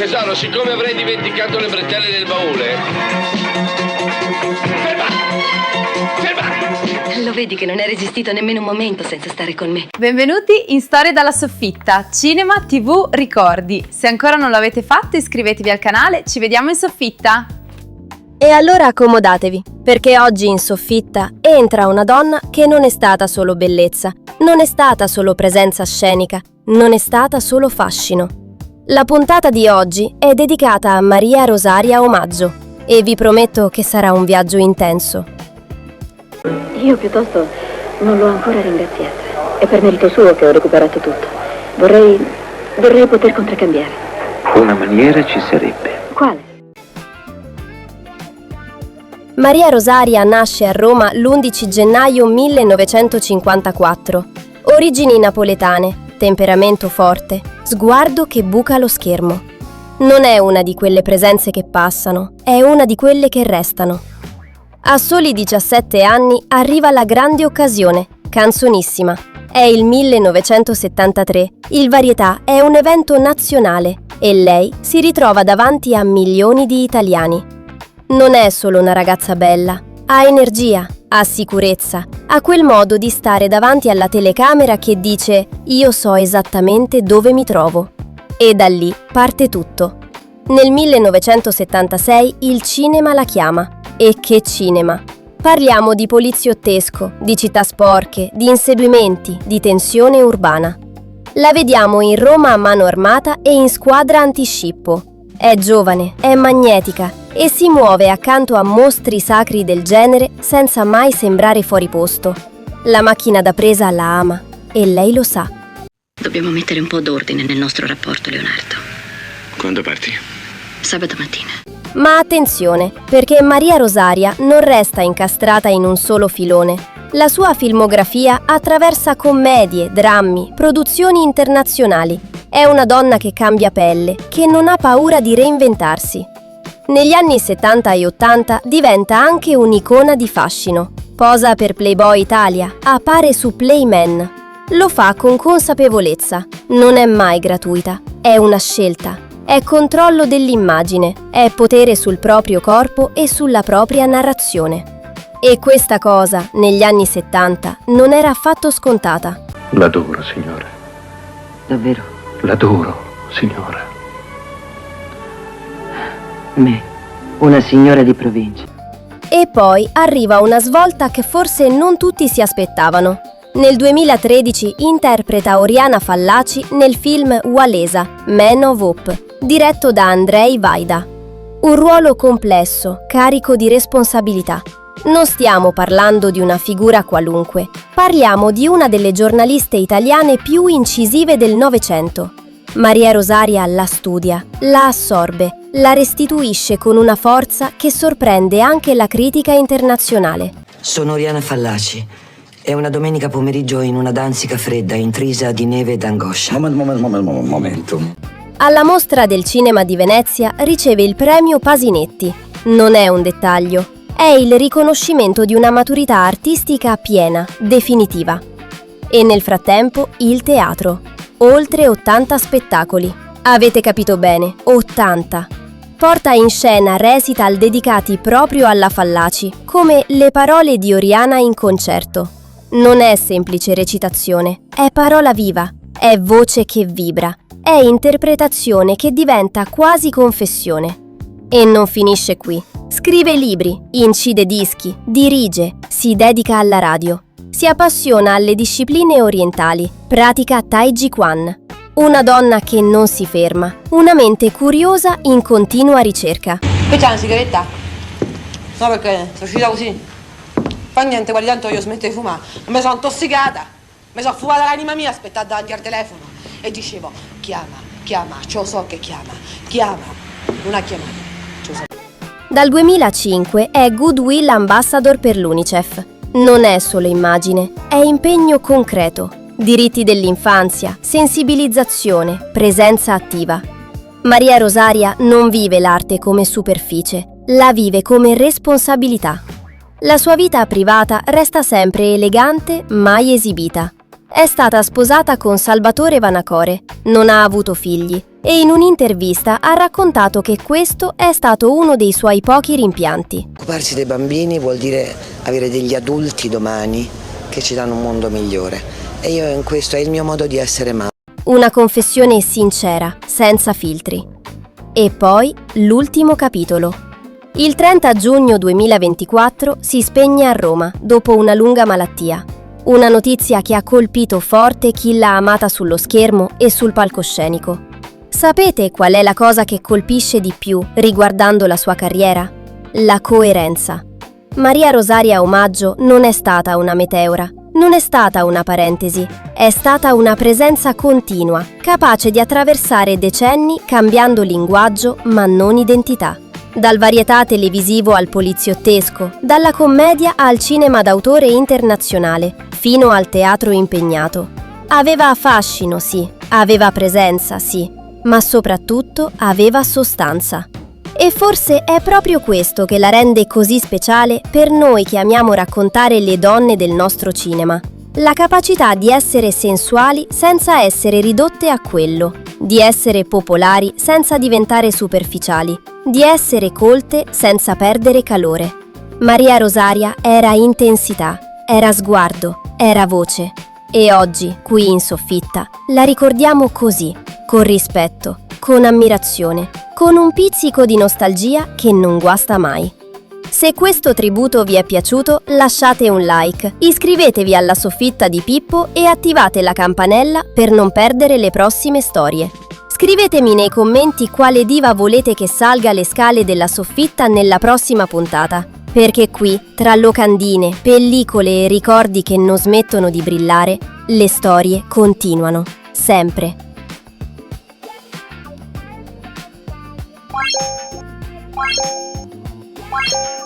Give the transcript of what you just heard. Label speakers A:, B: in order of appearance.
A: Tesoro, siccome avrei dimenticato le bretelle nel baule... Ferma!
B: Lo vedi che non è resistito nemmeno un momento senza stare con me.
C: Benvenuti in Storie dalla soffitta, cinema, tv, ricordi. Se ancora non l'avete fatto iscrivetevi al canale, ci vediamo in soffitta!
D: E allora accomodatevi, perché oggi in soffitta entra una donna che non è stata solo bellezza, non è stata solo presenza scenica, non è stata solo fascino. La puntata di oggi è dedicata a Maria Rosaria Omaggio e vi prometto che sarà un viaggio intenso.
E: Io piuttosto non l'ho ancora ringraziata. È per merito suo che ho recuperato tutto. Vorrei poter contraccambiare.
F: Una maniera ci sarebbe.
E: Quale?
D: Maria Rosaria nasce a Roma l'11 gennaio 1954. Origini napoletane, temperamento forte, sguardo che buca lo schermo. Non è una di quelle presenze che passano, è una di quelle che restano. A soli 17 anni arriva la grande occasione, Canzonissima. È il 1973, il Varietà è un evento nazionale e lei si ritrova davanti a milioni di italiani. Non è solo una ragazza bella, ha energia, ha sicurezza, ha quel modo di stare davanti alla telecamera che dice «Io so esattamente dove mi trovo». E da lì parte tutto. Nel 1976 il cinema la chiama. E che cinema! Parliamo di poliziottesco, di città sporche, di inseguimenti, di tensione urbana. La vediamo in Roma a mano armata e in squadra antiscippo. È giovane, è magnetica e si muove accanto a mostri sacri del genere senza mai sembrare fuori posto. La macchina da presa la ama e lei lo sa.
B: Dobbiamo mettere un po' d'ordine nel nostro rapporto, Leonardo.
F: Quando parti?
B: Sabato mattina.
D: Ma attenzione, perché Maria Rosaria non resta incastrata in un solo filone. La sua filmografia attraversa commedie, drammi, produzioni internazionali. È una donna che cambia pelle, che non ha paura di reinventarsi. Negli anni 70 e 80 diventa anche un'icona di fascino. Posa per Playboy Italia, appare su Playmen. Lo fa con consapevolezza. Non è mai gratuita, è una scelta. È controllo dell'immagine, è potere sul proprio corpo e sulla propria narrazione. E questa cosa, negli anni 70, non era affatto scontata.
F: L'adoro, signora.
E: Davvero?
F: L'adoro, signora.
E: Me, una signora di provincia.
D: E poi arriva una svolta che forse non tutti si aspettavano. Nel 2013 interpreta Oriana Fallaci nel film Walesa, Man of Hope, diretto da Andrzej Wajda. Un ruolo complesso, carico di responsabilità. Non stiamo parlando di una figura qualunque, parliamo di una delle giornaliste italiane più incisive del Novecento. Maria Rosaria la studia, la assorbe, la restituisce con una forza che sorprende anche la critica internazionale.
G: Sono Oriana Fallaci. È una domenica pomeriggio in una danzica fredda intrisa di neve ed angoscia.
F: Momento.
D: Alla Mostra del Cinema di Venezia riceve il premio Pasinetti. Non è un dettaglio, è il riconoscimento di una maturità artistica piena, definitiva. E nel frattempo il teatro. Oltre 80 spettacoli. Avete capito bene, 80. Porta in scena recital dedicati proprio alla Fallaci, come Le parole di Oriana in concerto. Non è semplice recitazione, è parola viva, è voce che vibra, è interpretazione che diventa quasi confessione. E non finisce qui. Scrive libri, incide dischi, dirige, si dedica alla radio. Si appassiona alle discipline orientali, pratica Tai Chi Quan. Una donna che non si ferma, una mente curiosa in continua ricerca.
H: Qui c'è una sigaretta? No, perché sono uscita così. Fa niente, guardi, tanto io smetto di fumare. Non mi sono intossicata. Mi sono fumata l'anima mia aspettando davanti al telefono. E dicevo, chiama, ce lo so che chiama. Non ha chiamato, ce lo so.
D: Dal 2005 è Goodwill Ambassador per l'UNICEF. Non è solo immagine, è impegno concreto. Diritti dell'infanzia, sensibilizzazione, presenza attiva. Maria Rosaria non vive l'arte come superficie, la vive come responsabilità. La sua vita privata resta sempre elegante, mai esibita. È stata sposata con Salvatore Vanacore, non ha avuto figli, e in un'intervista ha raccontato che questo è stato uno dei suoi pochi rimpianti.
G: Occuparsi dei bambini vuol dire avere degli adulti domani che ci danno un mondo migliore. E io in questo è il mio modo di essere mamma.
D: Una confessione sincera, senza filtri. E poi l'ultimo capitolo. Il 30 giugno 2024 si spegne a Roma dopo una lunga malattia. Una notizia che ha colpito forte chi l'ha amata sullo schermo e sul palcoscenico. Sapete qual è la cosa che colpisce di più riguardando la sua carriera? La coerenza. Maria Rosaria Omaggio non è stata una meteora, non è stata una parentesi, è stata una presenza continua, capace di attraversare decenni cambiando linguaggio ma non identità. Dal varietà televisivo al poliziottesco, dalla commedia al cinema d'autore internazionale, fino al teatro impegnato. Aveva fascino, sì, aveva presenza, sì, ma soprattutto aveva sostanza. E forse è proprio questo che la rende così speciale per noi che amiamo raccontare le donne del nostro cinema. La capacità di essere sensuali senza essere ridotte a quello, di essere popolari senza diventare superficiali, di essere colte senza perdere calore. Maria Rosaria era intensità, era sguardo, era voce. E oggi, qui in soffitta, la ricordiamo così, con rispetto, con ammirazione, con un pizzico di nostalgia che non guasta mai. Se questo tributo vi è piaciuto, lasciate un like, iscrivetevi alla soffitta di Pippo e attivate la campanella per non perdere le prossime storie. Scrivetemi nei commenti quale diva volete che salga le scale della soffitta nella prossima puntata, perché qui, tra locandine, pellicole e ricordi che non smettono di brillare, le storie continuano, sempre.
I: What?